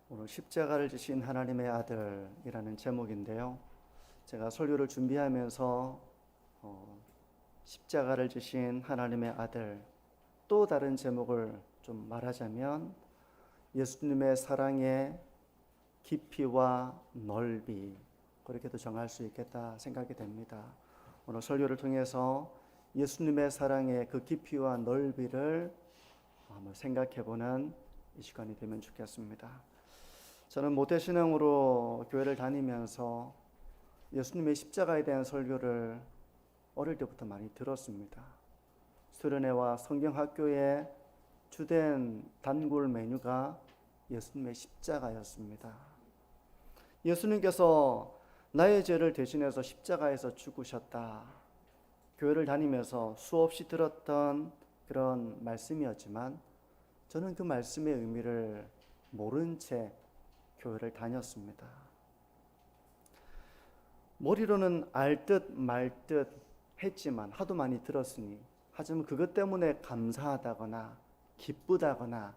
오늘 십자가를 지신 하나님의 아들이라는 제목인데요. 제가 설교를 준비하면서 십자가를 지신 하나님의 아들, 또 다른 제목을 좀 말하자면 예수님의 사랑의 깊이와 넓이, 그렇게도 정할 수 있겠다 생각이 됩니다. 오늘 설교를 통해서 예수님의 사랑의 그 깊이와 넓이를 한번 생각해보는 이 시간이 되면 좋겠습니다. 저는 모태신앙으로 교회를 다니면서 예수님의 십자가에 대한 설교를 어릴 때부터 많이 들었습니다. 수련회와 성경학교의 주된 단골 메뉴가 예수님의 십자가였습니다. 예수님께서 나의 죄를 대신해서 십자가에서 죽으셨다. 교회를 다니면서 수없이 들었던 그런 말씀이었지만 저는 그 말씀의 의미를 모른 채 교회를 다녔습니다. 머리로는 알 듯 말 듯 했지만 하도 많이 들었으니, 하지만 그것 때문에 감사하다거나 기쁘다거나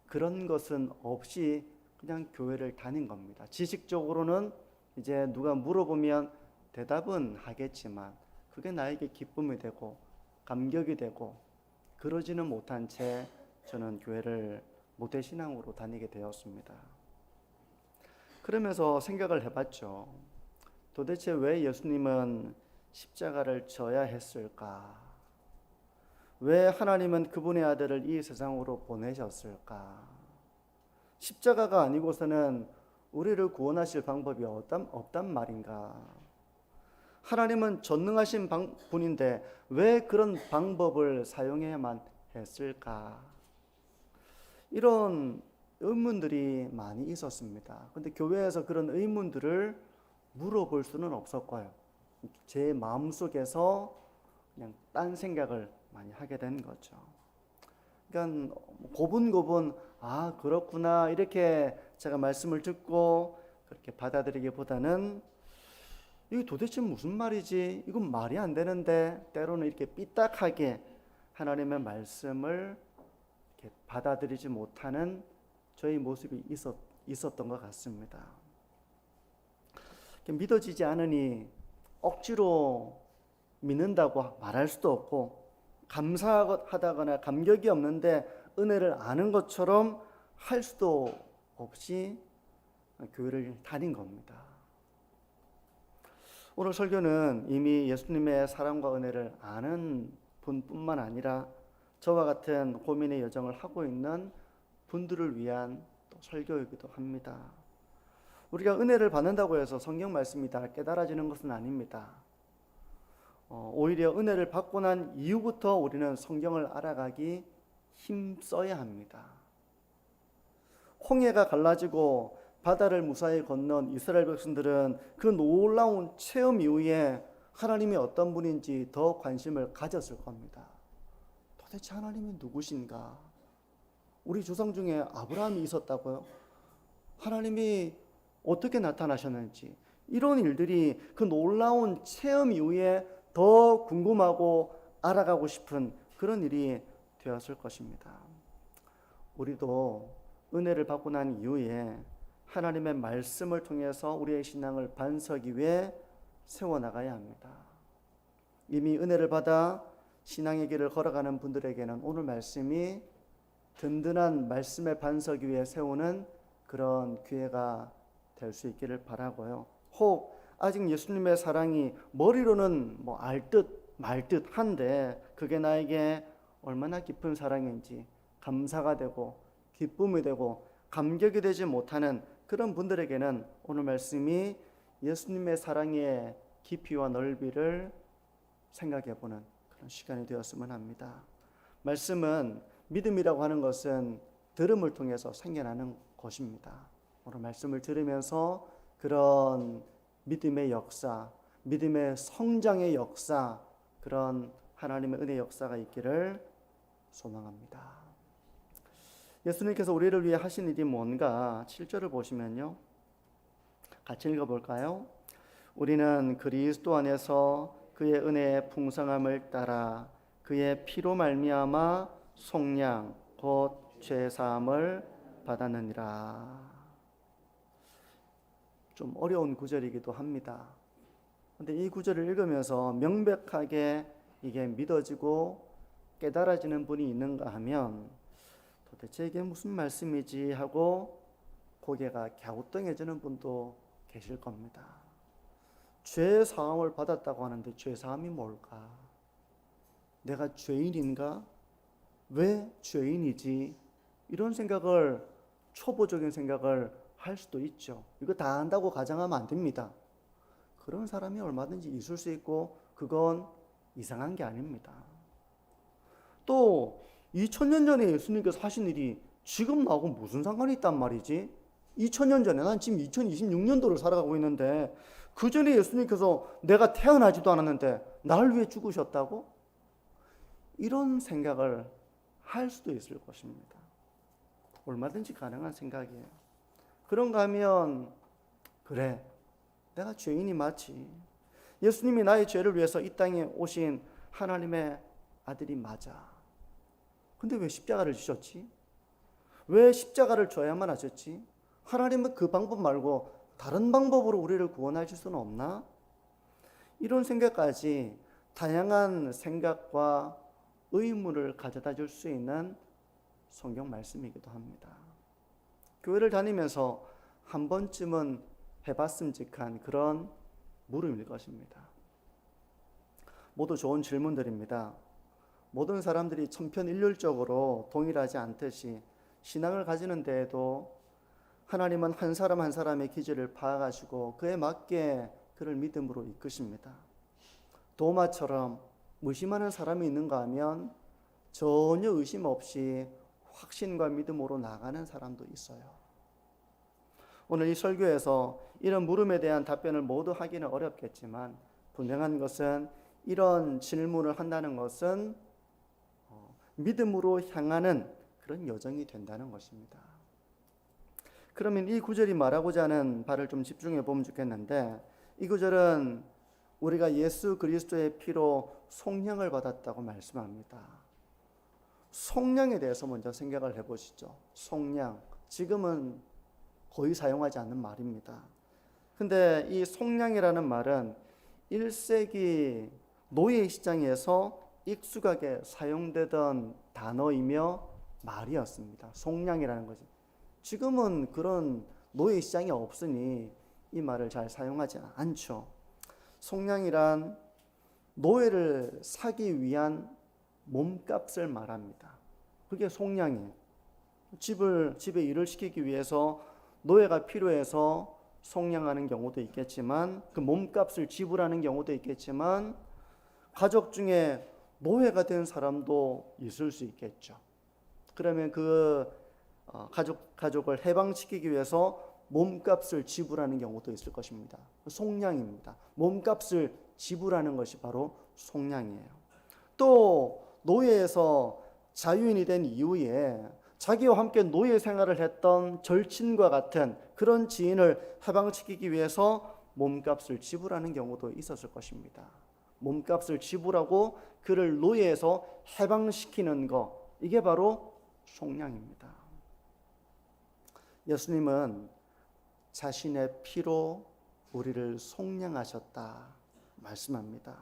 그런 것은 없이 그냥 교회를 다닌 겁니다. 지식적으로는 이제 누가 물어보면 대답은 하겠지만 그게 나에게 기쁨이 되고 감격이 되고 그러지는 못한 채 저는 교회를 모태신앙으로 다니게 되었습니다. 그러면서 생각을 해봤죠. 도대체 왜 예수님은 십자가를 져야 했을까? 왜 하나님은 그분의 아들을 이 세상으로 보내셨을까? 십자가가 아니고서는 우리를 구원하실 방법이 없단 말인가? 하나님은 전능하신 분인데 왜 그런 방법을 사용해야만 했을까? 이런 의문들이 많이 있었습니다. 근데 교회에서 그런 의문들을 물어볼 수는 없었고요. 제 마음속에서 그냥 딴 생각을 많이 하게 된 거죠. 그러니까 고분고분 그렇구나 이렇게 제가 말씀을 듣고 그렇게 받아들이기보다는 이게 도대체 무슨 말이지? 이건 말이 안 되는데, 때로는 이렇게 삐딱하게 하나님의 말씀을 이렇게 받아들이지 못하는 저의 모습이 있었던 것 같습니다. 믿어지지 않으니 억지로 믿는다고 말할 수도 없고, 감사하다거나 감격이 없는데 은혜를 아는 것처럼 할 수도 없이 교회를 다닌 겁니다. 오늘 설교는 이미 예수님의 사랑과 은혜를 아는 분뿐만 아니라 저와 같은 고민의 여정을 하고 있는 분들을 위한 또 설교이기도 합니다. 우리가 은혜를 받는다고 해서 성경 말씀이 다 깨달아지는 것은 아닙니다. 오히려 은혜를 받고 난 이후부터 우리는 성경을 알아가기 힘써야 합니다. 홍해가 갈라지고 바다를 무사히 건넌 이스라엘 백성들은 그 놀라운 체험 이후에 하나님이 어떤 분인지 더 관심을 가졌을 겁니다. 도대체 하나님이 누구신가? 우리 조상 중에 아브라함이 있었다고요? 하나님이 어떻게 나타나셨는지, 이런 일들이 그 놀라운 체험 이후에 더 궁금하고 알아가고 싶은 그런 일이 되었을 것입니다. 우리도 은혜를 받고 난 이후에 하나님의 말씀을 통해서 우리의 신앙을 반석 위에 세워나가야 합니다. 이미 은혜를 받아 신앙의 길을 걸어가는 분들에게는 오늘 말씀이 든든한 말씀의 반석 위에 세우는 그런 기회가 될 수 있기를 바라고요. 혹 아직 예수님의 사랑이 머리로는 알 듯 말 듯 한데 그게 나에게 얼마나 깊은 사랑인지 감사가 되고 기쁨이 되고 감격이 되지 못하는 그런 분들에게는 오늘 말씀이 예수님의 사랑의 깊이와 넓이를 생각해보는 그런 시간이 되었으면 합니다. 말씀은, 믿음이라고 하는 것은 들음을 통해서 생겨나는 것입니다. 오늘 말씀을 들으면서 그런 믿음의 역사, 믿음의 성장의 역사, 그런 하나님의 은혜의 역사가 있기를 소망합니다. 예수님께서 우리를 위해 하신 일이 뭔가 7절을 보시면요, 같이 읽어볼까요? 우리는 그리스도 안에서 그의 은혜의 풍성함을 따라 그의 피로 말미암아 속량 곧 죄사함을 받았느니라. 좀 어려운 구절이기도 합니다. 근데 이 구절을 읽으면서 명백하게 이게 믿어지고 깨달아지는 분이 있는가 하면 도대체 이게 무슨 말씀이지 하고 고개가 갸우뚱해지는 분도 계실 겁니다. 죄 사함을 받았다고 하는데 죄 사함이 뭘까? 내가 죄인인가? 왜 죄인이지? 이런 생각을, 초보적인 생각을 할 수도 있죠. 이거 다 안다고 가정하면 안 됩니다. 그런 사람이 얼마든지 있을 수 있고 그건 이상한 게 아닙니다. 또 2000년 전에 예수님께서 하신 일이 지금 나하고 무슨 상관이 있단 말이지? 2000년 전에, 난 지금 2026년도를 살아가고 있는데 그 전에 예수님께서 내가 태어나지도 않았는데 나를 위해 죽으셨다고? 이런 생각을 할 수도 있을 것입니다. 얼마든지 가능한 생각이에요. 그런가 하면 그래, 내가 죄인이 맞지. 예수님이 나의 죄를 위해서 이 땅에 오신 하나님의 아들이 맞아. 근데 왜 십자가를 지셨지? 왜 십자가를 져야만 하셨지? 하나님은 그 방법 말고 다른 방법으로 우리를 구원하실 수는 없나? 이런 생각까지 다양한 생각과 의문을 가져다 줄 수 있는 성경 말씀이기도 합니다. 교회를 다니면서 한 번쯤은 해봤음직한 그런 물음일 것입니다. 모두 좋은 질문들입니다. 모든 사람들이 천편일률적으로 동일하지 않듯이 신앙을 가지는 데에도 하나님은 한 사람 한 사람의 기질을 파악하시고 그에 맞게 그를 믿음으로 이끄십니다. 도마처럼 의심하는 사람이 있는가 하면 전혀 의심 없이 확신과 믿음으로 나가는 사람도 있어요. 오늘 이 설교에서 이런 물음에 대한 답변을 모두 하기는 어렵겠지만 분명한 것은 이런 질문을 한다는 것은 믿음으로 향하는 그런 여정이 된다는 것입니다. 그러면 이 구절이 말하고자 하는 바를 좀 집중해 보면 좋겠는데, 이 구절은 우리가 예수 그리스도의 피로 속량을 받았다고 말씀합니다. 속량에 대해서 먼저 생각을 해보시죠. 속량, 지금은 거의 사용하지 않는 말입니다. 근데 이 속량이라는 말은 1세기 노예 시장에서 익숙하게 사용되던 단어이며 말이었습니다. 속량이라는 것이. 지금은 그런 노예 시장이 없으니 이 말을 잘 사용하지 않죠. 속량이란 노예를 사기 위한 몸값을 말합니다. 그게 속량이에요. 집에 일을 시키기 위해서 노예가 필요해서 속량하는 경우도 있겠지만, 그 몸값을 지불하는 경우도 있겠지만, 가족 중에 노예가 된 사람도 있을 수 있겠죠. 그러면 그 가족을 해방시키기 위해서 몸값을 지불하는 경우도 있을 것입니다. 속량입니다. 몸값을 지불하는 것이 바로 속량이에요. 또 노예에서 자유인이 된 이후에 자기와 함께 노예 생활을 했던 절친과 같은 그런 지인을 해방시키기 위해서 몸값을 지불하는 경우도 있었을 것입니다. 몸값을 지불하고 그를 노예에서 해방시키는 것, 이게 바로 속량입니다. 예수님은 자신의 피로 우리를 속량하셨다 말씀합니다.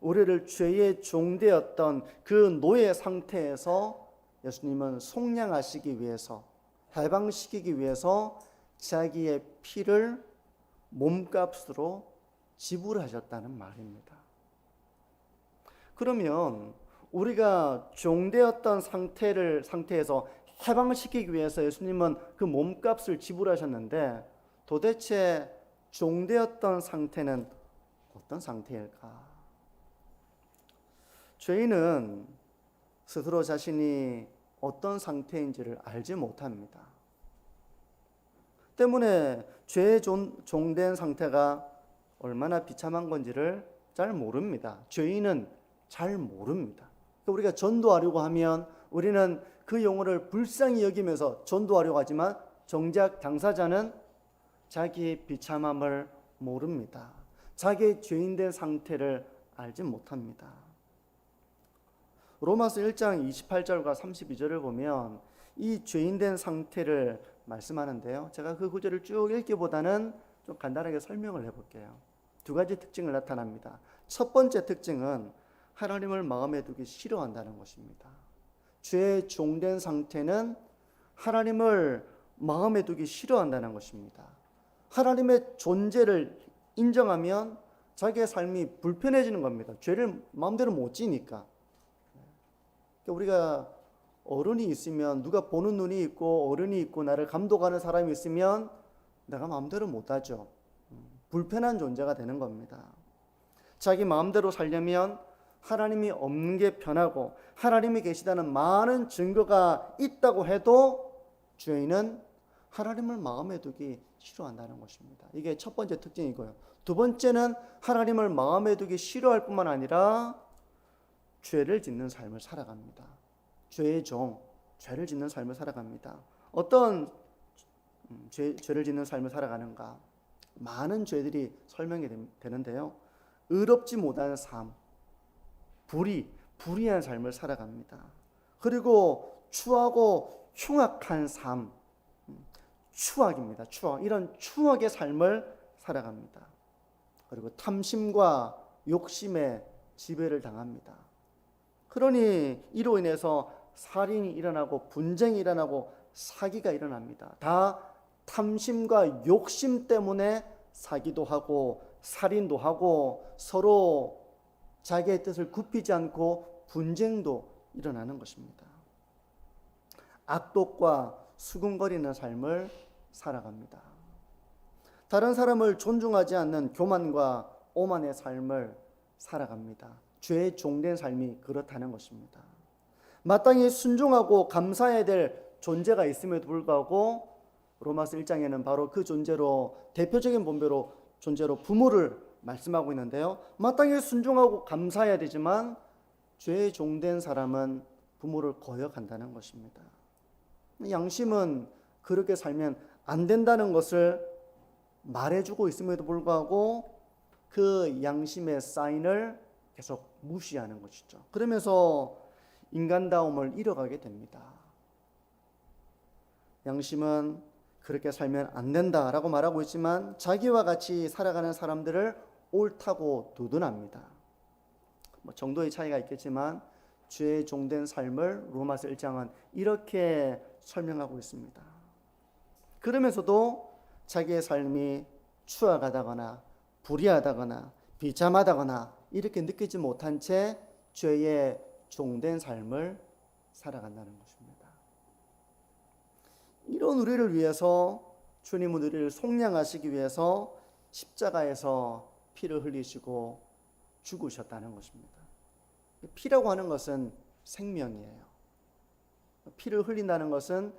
우리를 죄의 종되었던 그 노예 상태에서 예수님은 속량하시기 위해서, 해방시키기 위해서 자기의 피를 몸값으로 지불하셨다는 말입니다. 그러면 우리가 종되었던 상태에서 해방시키기 위해서 예수님은 그 몸값을 지불하셨는데, 도대체 종되었던 상태는 어떤 상태일까? 죄인은 스스로 자신이 어떤 상태인지를 알지 못합니다. 때문에 죄에 종된 상태가 얼마나 비참한 건지를 잘 모릅니다. 죄인은 잘 모릅니다. 우리가 전도하려고 하면 우리는 그 영혼을 불쌍히 여기면서 전도하려고 하지만 정작 당사자는 자기의 비참함을 모릅니다. 자기의 죄인된 상태를 알지 못합니다. 로마서 1장 28절과 32절을 보면 이 죄인된 상태를 말씀하는데요. 제가 그 구절을 쭉 읽기보다는 좀 간단하게 설명을 해볼게요. 두 가지 특징을 나타납니다. 첫 번째 특징은 하나님을 마음에 두기 싫어한다는 것입니다. 죄의 종된 상태는 하나님을 마음에 두기 싫어한다는 것입니다. 하나님의 존재를 인정하면 자기의 삶이 불편해지는 겁니다. 죄를 마음대로 못 지니까. 우리가 어른이 있으면, 누가 보는 눈이 있고 어른이 있고 나를 감독하는 사람이 있으면 내가 마음대로 못하죠. 불편한 존재가 되는 겁니다. 자기 마음대로 살려면 하나님이 없는 게 편하고 하나님이 계시다는 많은 증거가 있다고 해도 죄인은 하나님을 마음에 두기 싫어한다는 것입니다. 이게 첫 번째 특징이고요. 두 번째는 하나님을 마음에 두기 싫어할 뿐만 아니라 죄를 짓는 삶을 살아갑니다. 죄의 종, 죄를 짓는 삶을 살아갑니다. 어떤 죄를 짓는 삶을 살아가는가? 많은 죄들이 설명이 되는데요. 의롭지 못한 삶, 불의한 삶을 살아갑니다. 그리고 추하고 흉악한 삶, 추악입니다. 추악. 이런 추악의 삶을 살아갑니다. 그리고 탐심과 욕심에 지배를 당합니다. 그러니 이로 인해서 살인이 일어나고 분쟁이 일어나고 사기가 일어납니다. 다 탐심과 욕심 때문에 사기도 하고 살인도 하고 서로 자기의 뜻을 굽히지 않고 분쟁도 일어나는 것입니다. 악독과 수군거리는 삶을 살아갑니다. 다른 사람을 존중하지 않는 교만과 오만의 삶을 살아갑니다. 죄의 종된 삶이 그렇다는 것입니다. 마땅히 순종하고 감사해야 될 존재가 있음에도 불구하고 로마서 1장에는 바로 그 존재로, 대표적인 존재로 부모를 말씀하고 있는데요. 마땅히 순종하고 감사해야 되지만 죄의 종된 사람은 부모를 거역한다는 것입니다. 양심은 그렇게 살면 안 된다는 것을 말해주고 있음에도 불구하고 그 양심의 사인을 계속 무시하는 것이죠. 그러면서 인간다움을 잃어가게 됩니다. 양심은 그렇게 살면 안 된다라고 말하고 있지만 자기와 같이 살아가는 사람들을 옳다고 두둔합니다. 정도의 차이가 있겠지만 죄의 종된 삶을 로마서 1장은 이렇게 설명하고 있습니다. 그러면서도 자기의 삶이 추악하다거나 불의하다거나 비참하다거나 이렇게 느끼지 못한 채 죄의 종된 삶을 살아간다는 것입니다. 이런 우리를 위해서 주님은 우리를 속량하시기 위해서 십자가에서 피를 흘리시고 죽으셨다는 것입니다. 피라고 하는 것은 생명이에요. 피를 흘린다는 것은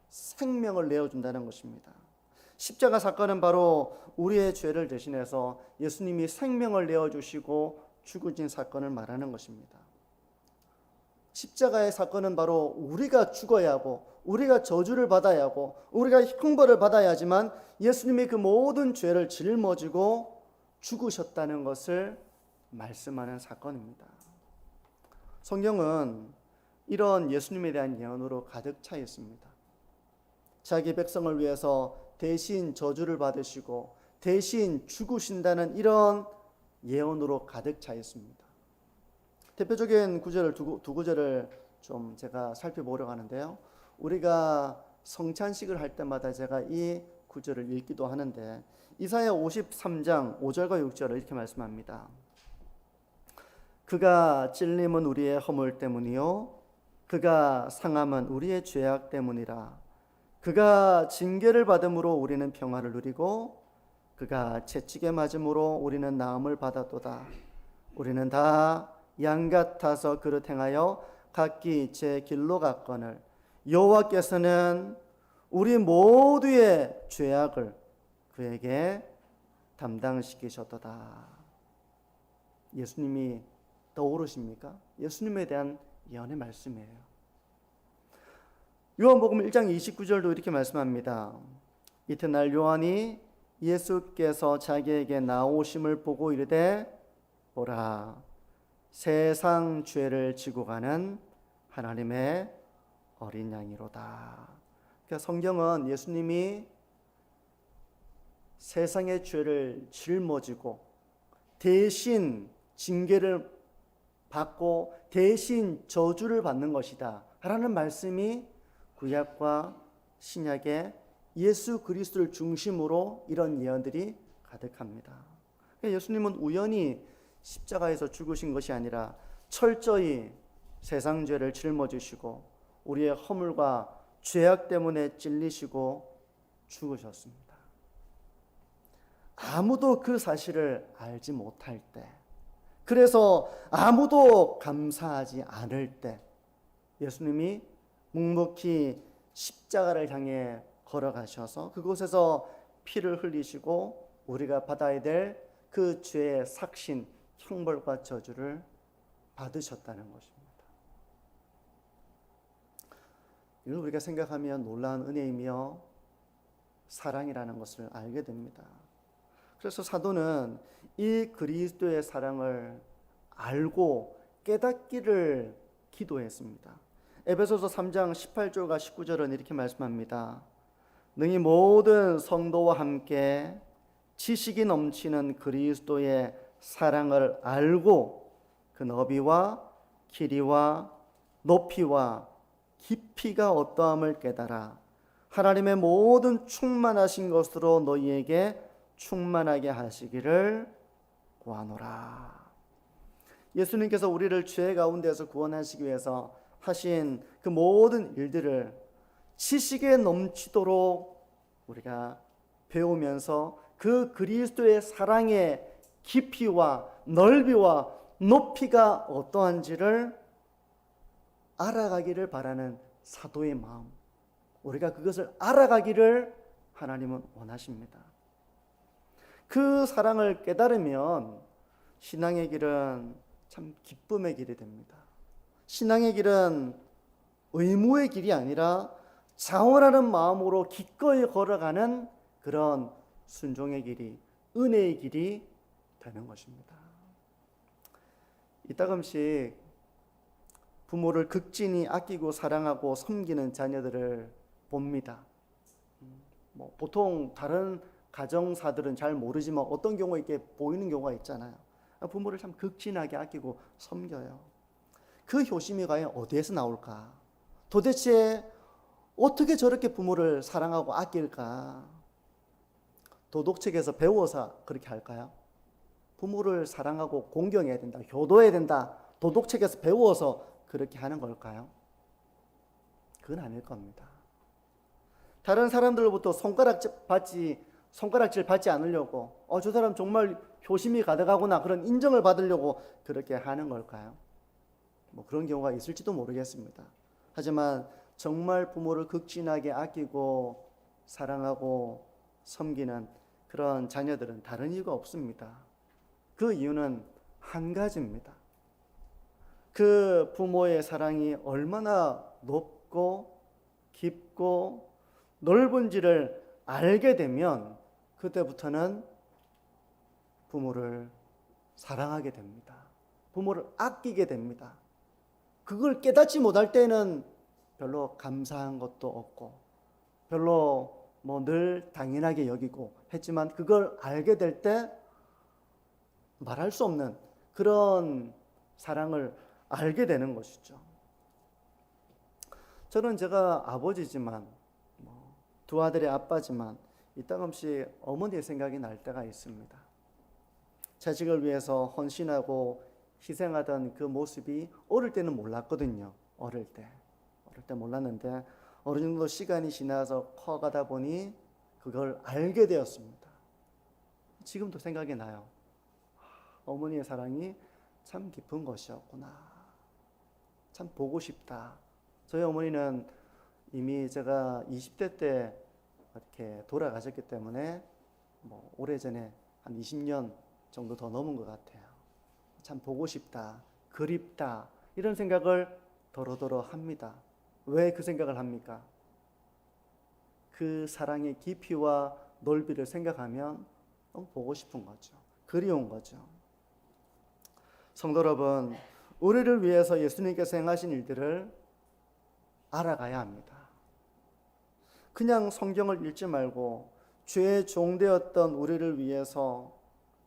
생명을 내어준다는 것입니다. 십자가 사건은 바로 우리의 죄를 대신해서 예수님이 생명을 내어주시고 죽으신 사건을 말하는 것입니다. 십자가의 사건은 바로 우리가 죽어야 하고 우리가 저주를 받아야 하고 우리가 형벌을 받아야 하지만 예수님이 그 모든 죄를 짊어지고 죽으셨다는 것을 말씀하는 사건입니다. 성경은 이런 예수님에 대한 예언으로 가득 차 있습니다. 자기 백성을 위해서 대신 저주를 받으시고 대신 죽으신다는 이런 예언으로 가득 차 있습니다. 대표적인 구절을 두 구절을 좀 제가 살펴보려고 하는데요. 우리가 성찬식을 할 때마다 제가 이 구절을 읽기도 하는데 이사야 53장 5절과 6절을 이렇게 말씀합니다. 그가 찔림은 우리의 허물 때문이요 그가 상함은 우리의 죄악 때문이라. 그가 징계를 받음으로 우리는 평화를 누리고 그가 채찍에 맞음으로 우리는 나음을 받았도다. 우리는 다 양 같아서 그릇 행하여 각기 제 길로 갔거늘 여호와께서는 우리 모두의 죄악을 그에게 담당시키셨도다. 예수님이 떠오르십니까? 예수님에 대한 예언의 말씀이에요. 요한복음 1장 29절도 이렇게 말씀합니다. 이튿날 요한이 예수께서 자기에게 나오심을 보고 이르되 보라 세상 죄를 지고 가는 하나님의 어린 양이로다. 그러니까 성경은 예수님이 세상의 죄를 짊어지고 대신 징계를 받고 대신 저주를 받는 것이다 라는 말씀이 구약과 신약의 예수 그리스도를 중심으로 이런 예언들이 가득합니다. 예수님은 우연히 십자가에서 죽으신 것이 아니라 철저히 세상 죄를 짊어지시고 우리의 허물과 죄악 때문에 찔리시고 죽으셨습니다. 아무도 그 사실을 알지 못할 때, 그래서 아무도 감사하지 않을 때 예수님이 묵묵히 십자가를 향해 걸어가셔서 그곳에서 피를 흘리시고 우리가 받아야 될 그 죄의 삭신, 형벌과 저주를 받으셨다는 것입니다. 이걸 우리가 생각하면 놀라운 은혜이며 사랑이라는 것을 알게 됩니다. 그래서 사도는 이 그리스도의 사랑을 알고 깨닫기를 기도했습니다. 에베소서 3장 18절과 19절은 이렇게 말씀합니다. 능히 모든 성도와 함께 지식이 넘치는 그리스도의 사랑을 알고 그 너비와 길이와 높이와 깊이가 어떠함을 깨달아 하나님의 모든 충만하신 것으로 너희에게 충만하게 하시기를 구하노라. 예수님께서 우리를 죄 가운데서 구원하시기 위해서 하신 그 모든 일들을 지식에 넘치도록 우리가 배우면서 그 그리스도의 사랑의 깊이와 넓이와 높이가 어떠한지를 알아가기를 바라는 사도의 마음, 우리가 그것을 알아가기를 하나님은 원하십니다. 그 사랑을 깨달으면 신앙의 길은 참 기쁨의 길이 됩니다. 신앙의 길은 의무의 길이 아니라 자원하는 마음으로 기꺼이 걸어가는 그런 순종의 길이, 은혜의 길이 되는 것입니다. 이따금씩 부모를 극진히 아끼고 사랑하고 섬기는 자녀들을 봅니다. 보통 다른 가정사들은 잘 모르지만 어떤 경우에 이렇게 보이는 경우가 있잖아요. 부모를 참 극진하게 아끼고 섬겨요. 그 효심이 과연 어디에서 나올까? 도대체 어떻게 저렇게 부모를 사랑하고 아낄까? 도덕책에서 배워서 그렇게 할까요? 부모를 사랑하고 공경해야 된다, 효도해야 된다, 도덕책에서 배워서 그렇게 하는 걸까요? 그건 아닐 겁니다. 다른 사람들로부터 손가락질 받지 않으려고, 저 사람 정말 효심이 가득하구나, 그런 인정을 받으려고 그렇게 하는 걸까요? 그런 경우가 있을지도 모르겠습니다. 하지만 정말 부모를 극진하게 아끼고 사랑하고 섬기는 그런 자녀들은 다른 이유가 없습니다. 그 이유는 한 가지입니다. 그 부모의 사랑이 얼마나 높고 깊고 넓은지를 알게 되면 그때부터는 부모를 사랑하게 됩니다. 부모를 아끼게 됩니다. 그걸 깨닫지 못할 때는 별로 감사한 것도 없고 별로 늘 당연하게 여기고 했지만 그걸 알게 될 때 말할 수 없는 그런 사랑을 알게 되는 것이죠. 저는 제가 아버지지만 두 아들의 아빠지만 이따금씩 어머니의 생각이 날 때가 있습니다. 자식을 위해서 헌신하고 희생하던 그 모습이 어릴 때는 몰랐거든요. 어릴 때 몰랐는데 어느 정도 시간이 지나서 커가다 보니 그걸 알게 되었습니다. 지금도 생각이 나요. 어머니의 사랑이 참 깊은 것이었구나. 참 보고 싶다. 저희 어머니는 이미 제가 20대 때 이렇게 돌아가셨기 때문에 오래전에 한 20년 정도 더 넘은 것 같아요. 참 보고 싶다, 그립다, 이런 생각을 더러더러 합니다. 왜 그 생각을 합니까? 그 사랑의 깊이와 넓이를 생각하면 너무 보고 싶은 거죠. 그리운 거죠. 성도 여러분, 우리를 위해서 예수님께서 행하신 일들을 알아가야 합니다. 그냥 성경을 읽지 말고 죄의 종되었던 우리를 위해서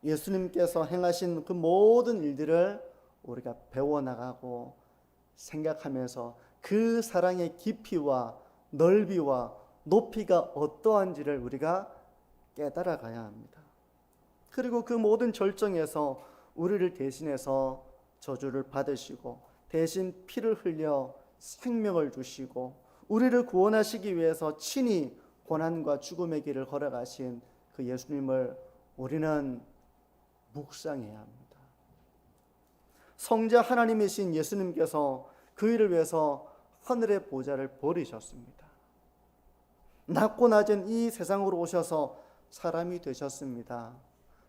예수님께서 행하신 그 모든 일들을 우리가 배워나가고 생각하면서 그 사랑의 깊이와 넓이와 높이가 어떠한지를 우리가 깨달아가야 합니다. 그리고 그 모든 절정에서 우리를 대신해서 저주를 받으시고 대신 피를 흘려 생명을 주시고 우리를 구원하시기 위해서 친히 고난과 죽음의 길을 걸어가신 그 예수님을 우리는 묵상해야 합니다. 성자 하나님이신 예수님께서 그 일을 위해서 하늘의 보좌를 버리셨습니다. 낮고 낮은 이 세상으로 오셔서 사람이 되셨습니다.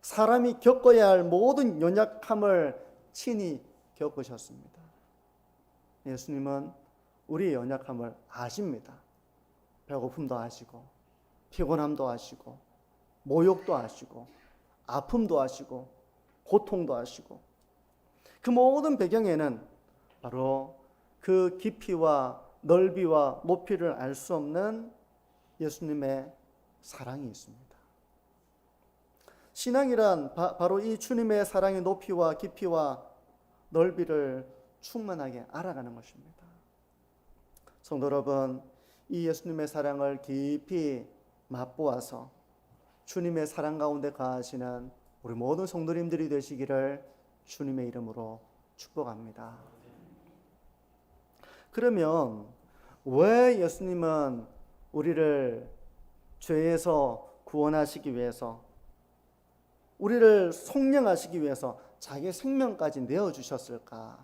사람이 겪어야 할 모든 연약함을 친히 겪으셨습니다. 예수님은 우리의 연약함을 아십니다. 배고픔도 아시고 피곤함도 아시고 모욕도 아시고 아픔도 아시고 고통도 아시고 그 모든 배경에는 바로 그 깊이와 넓이와 높이를 알 수 없는 예수님의 사랑이 있습니다. 신앙이란 바로 이 주님의 사랑의 높이와 깊이와 넓이를 충만하게 알아가는 것입니다. 성도 여러분, 이 예수님의 사랑을 깊이 맛보아서 주님의 사랑 가운데 거하시는 우리 모든 성도님들이 되시기를 주님의 이름으로 축복합니다. 그러면 왜 예수님은 우리를 죄에서 구원하시기 위해서 우리를 속량하시기 위해서 자기 생명까지 내어주셨을까?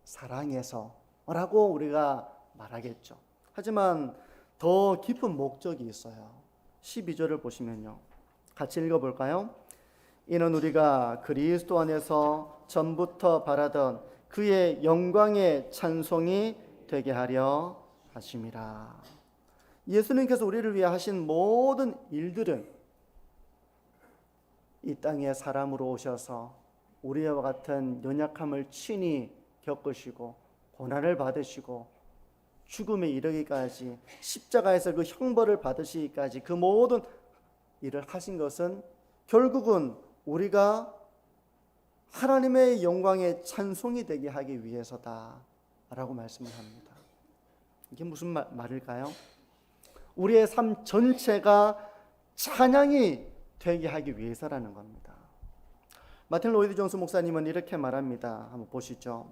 사랑해서라고 우리가 말하겠죠. 하지만 더 깊은 목적이 있어요. 12절을 보시면요. 같이 읽어볼까요? 이는 우리가 그리스도 안에서 전부터 바라던 그의 영광의 찬송이 되게 하려 하심이라. 예수님께서 우리를 위해 하신 모든 일들은 이 땅에 사람으로 오셔서 우리와 같은 연약함을 친히 겪으시고 고난을 받으시고 죽음에 이르기까지 십자가에서 그 형벌을 받으시기까지 그 모든 일을 하신 것은 결국은 우리가 하나님의 영광의 찬송이 되게 하기 위해서다라고 말씀을 합니다. 이게 무슨 말일까요? 우리의 삶 전체가 찬양이 되게 하기 위해서라는 겁니다. 마틴 로이드 존스 목사님은 이렇게 말합니다. 한번 보시죠.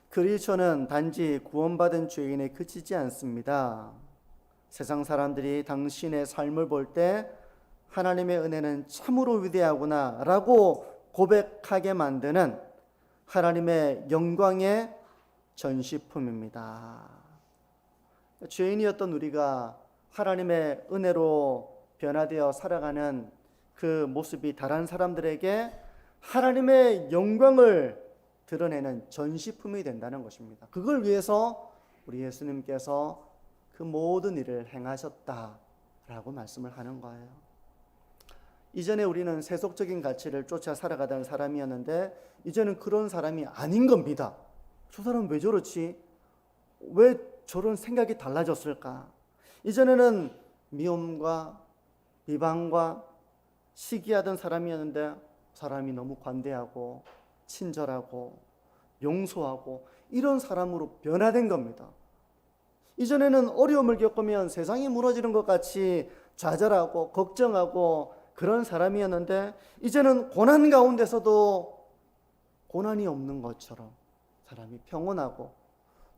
그리스도는 단지 구원받은 죄인에 그치지 않습니다. 세상 사람들이 당신의 삶을 볼 때 하나님의 은혜는 참으로 위대하구나 라고 고백하게 만드는 하나님의 영광의 전시품입니다. 죄인이었던 우리가 하나님의 은혜로 변화되어 살아가는 그 모습이 다른 사람들에게 하나님의 영광을 드러내는 전시품이 된다는 것입니다. 그걸 위해서 우리 예수님께서 그 모든 일을 행하셨다라고 말씀을 하는 거예요. 이전에 우리는 세속적인 가치를 쫓아 살아가던 사람이었는데 이제는 그런 사람이 아닌 겁니다. 저 사람은 왜 저렇지? 왜 저런 생각이 달라졌을까? 이전에는 미움과 비방과 시기하던 사람이었는데 사람이 너무 관대하고 친절하고 용서하고 이런 사람으로 변화된 겁니다. 이전에는 어려움을 겪으면 세상이 무너지는 것 같이 좌절하고 걱정하고 그런 사람이었는데 이제는 고난 가운데서도 고난이 없는 것처럼 사람이 평온하고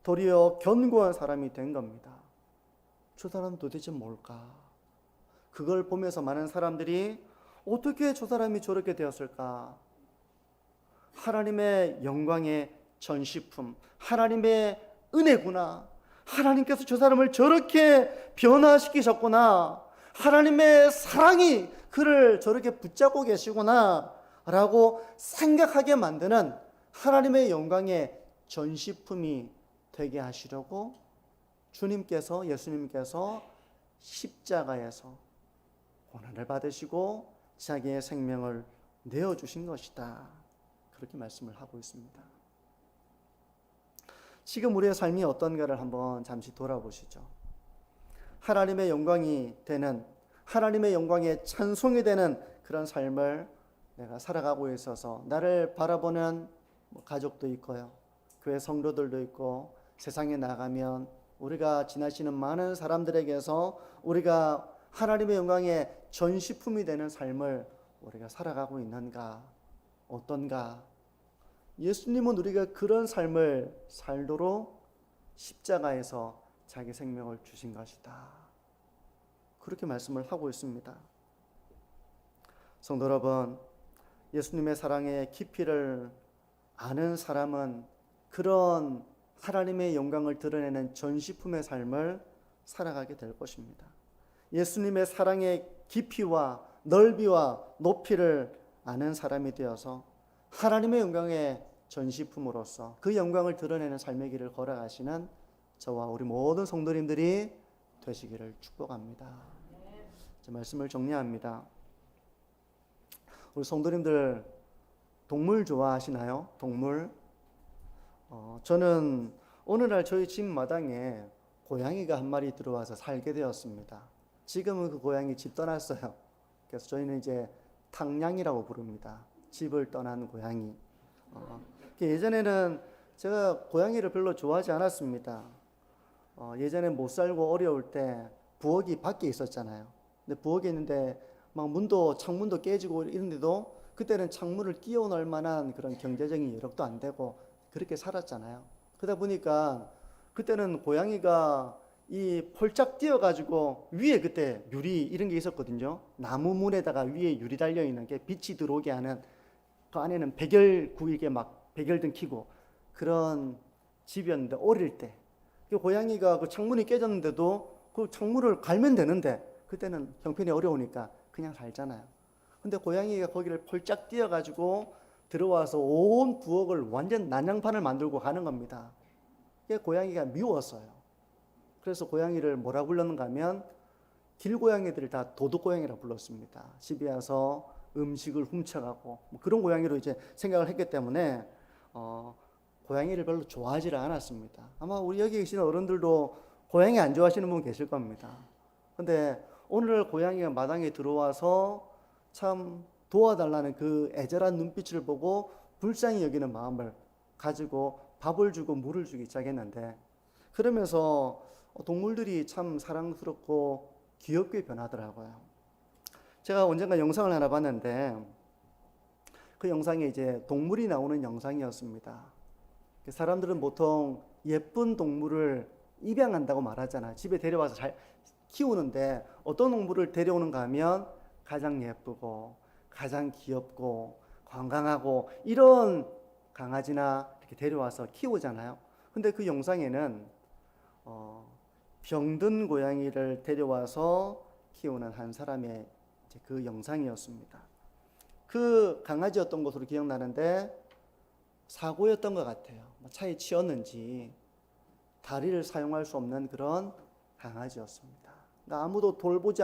도리어 견고한 사람이 된 겁니다. 저 사람 도대체 뭘까? 그걸 보면서 많은 사람들이 어떻게 저 사람이 저렇게 되었을까? 하나님의 영광의 전시품, 하나님의 은혜구나. 하나님께서 저 사람을 저렇게 변화시키셨구나. 하나님의 사랑이 그를 저렇게 붙잡고 계시구나 라고 생각하게 만드는 하나님의 영광의 전시품이 되게 하시려고 주님께서, 예수님께서 십자가에서 고난을 받으시고 자기의 생명을 내어주신 것이다. 그렇게 말씀을 하고 있습니다. 지금 우리의 삶이 어떤가를 한번 잠시 돌아보시죠. 하나님의 영광이 되는, 하나님의 영광에 찬송이 되는 그런 삶을 내가 살아가고 있어서 나를 바라보는 가족도 있고요, 교회 성도들도 있고, 세상에 나가면 우리가 지나치는 많은 사람들에게서 우리가 하나님의 영광의 전시품이 되는 삶을 우리가 살아가고 있는가, 어떤가? 예수님은 우리가 그런 삶을 살도록 십자가에서 자기 생명을 주신 것이다, 그렇게 말씀을 하고 있습니다. 성도 여러분, 예수님의 사랑의 깊이를 아는 사람은 그런 하나님의 영광을 드러내는 전시품의 삶을 살아가게 될 것입니다. 예수님의 사랑의 깊이와 넓이와 높이를 아는 사람이 되어서 하나님의 영광의 전시품으로서 그 영광을 드러내는 삶의 길을 걸어가시는 저와 우리 모든 성도님들이 되시기를 축복합니다. 제 말씀을 정리합니다. 우리 성도님들 동물 좋아하시나요? 동물? 저는 오늘날 저희 집 마당에 고양이가 한 마리 들어와서 살게 되었습니다. 지금은 그 고양이 집 떠났어요. 그래서 저희는 이제 탕냥이라고 부릅니다. 집을 떠난 고양이. 예전에는 제가 고양이를 별로 좋아하지 않았습니다. 예전에 못 살고 어려울 때 부엌이 밖에 있었잖아요. 근데 부엌에 있는데 막 창문도 깨지고 이런데도 그때는 창문을 끼워 넣을 만한 그런 경제적인 여력도 안 되고 그렇게 살았잖아요. 그러다 보니까 그때는 고양이가 이 폴짝 뛰어가지고 위에 그때 유리 이런 게 있었거든요. 나무 문에다가 위에 유리 달려 있는 게 빛이 들어오게 하는, 그 안에는 백열구이게 막 백열등 켜고 그런 집이었는데, 어릴 때 그 고양이가 그 창문이 깨졌는데도 그 창문을 갈면 되는데 그때는 형편이 어려우니까 그냥 살잖아요. 근데 고양이가 거기를 폴짝 뛰어가지고 들어와서 온 부엌을 완전 난장판을 만들고 가는 겁니다. 그게 고양이가 미웠어요. 그래서 고양이를 뭐라 불렀는가 하면 길고양이들을 다 도둑고양이라고 불렀습니다. 집에 와서 음식을 훔쳐가고 그런 고양이로 이제 생각을 했기 때문에 고양이를 별로 좋아하지를 않았습니다. 아마 우리 여기 계시는 어른들도 고양이 안 좋아하시는 분 계실 겁니다. 근데 오늘 고양이가 마당에 들어와서 참 도와달라는 그 애절한 눈빛을 보고 불쌍히 여기는 마음을 가지고 밥을 주고 물을 주기 시작했는데, 그러면서 동물들이 참 사랑스럽고 귀엽게 변하더라고요. 제가 언젠가 영상을 하나 봤는데 그 영상에 이제 동물이 나오는 영상이었습니다. 사람들은 보통 예쁜 동물을 입양한다고 말하잖아요. 집에 데려와서 잘 키우는데 어떤 동물을 데려오는가 하면 가장 예쁘고 가장 귀엽고 건강하고 이런 강아지나 이렇게 데려와서 키우잖아요. 근데 그 영상에는 병든 고양이를 데려와서 키우는 한 사람의 이제 그 영상이었습니다. 그 강아지였던 것으로 기억나는데 사고였던 것 같아요. 차에 치였는지 다리를 사용할 수 없는 그런 강아지였습니다. 그러니까 아무도 돌보지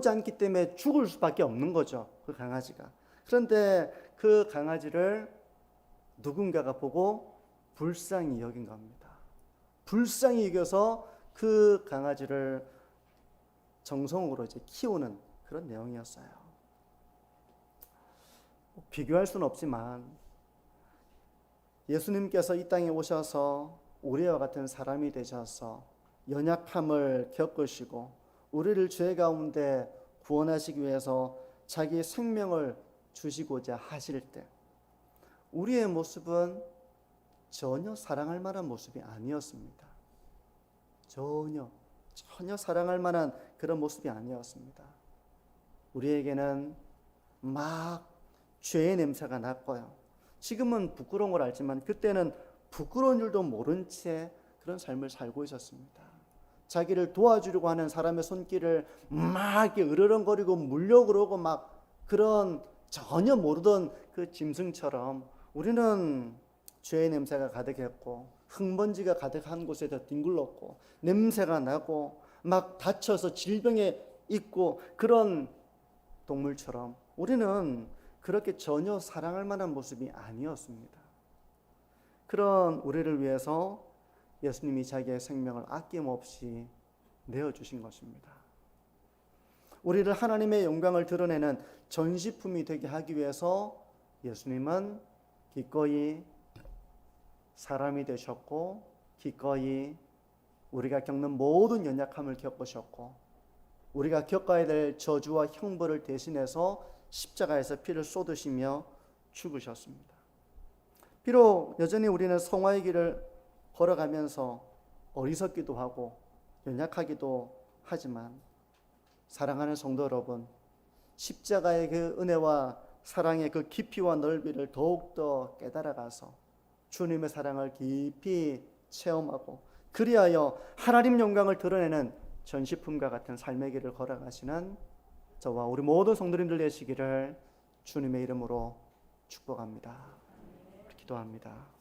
않기 때문에 죽을 수밖에 없는 거죠, 그 강아지가. 그런데 그 강아지를 누군가가 보고 불쌍히 여긴 겁니다. 불쌍히 여겨서 그 강아지를 정성으로 이제 키우는 그런 내용이었어요. 비교할 수는 없지만 예수님께서 이 땅에 오셔서 우리와 같은 사람이 되셔서 연약함을 겪으시고 우리를 죄 가운데 구원하시기 위해서 자기 생명을 주시고자 하실 때 우리의 모습은 전혀 사랑할 만한 모습이 아니었습니다. 전혀 사랑할 만한 그런 모습이 아니었습니다. 우리에게는 막 죄의 냄새가 났고요. 지금은 부끄러운 걸 알지만 그때는 부끄러운 줄도 모른 채 그런 삶을 살고 있었습니다. 자기를 도와주려고 하는 사람의 손길을 막 이렇게 으르렁거리고 물려그러고 막 그런 전혀 모르던 그 짐승처럼 우리는 죄의 냄새가 가득했고 흙먼지가 가득한 곳에서 뒹굴렀고 냄새가 나고 막 다쳐서 질병에 있고 그런 동물처럼 우리는 그렇게 전혀 사랑할 만한 모습이 아니었습니다. 그런 우리를 위해서 예수님이 자기의 생명을 아낌없이 내어주신 것입니다. 우리를 하나님의 영광을 드러내는 전시품이 되게 하기 위해서 예수님은 기꺼이 사람이 되셨고 기꺼이 우리가 겪는 모든 연약함을 겪으셨고 우리가 겪어야 될 저주와 형벌을 대신해서 십자가에서 피를 쏟으시며 죽으셨습니다. 비록 여전히 우리는 성화의 길을 걸어가면서 어리석기도 하고 연약하기도 하지만 사랑하는 성도 여러분, 십자가의 그 은혜와 사랑의 그 깊이와 넓이를 더욱더 깨달아가서 주님의 사랑을 깊이 체험하고 그리하여 하나님 영광을 드러내는 전시품과 같은 삶의 길을 걸어가시는 저와 우리 모든 성도님들 되시기를 주님의 이름으로 축복합니다. 기도합니다.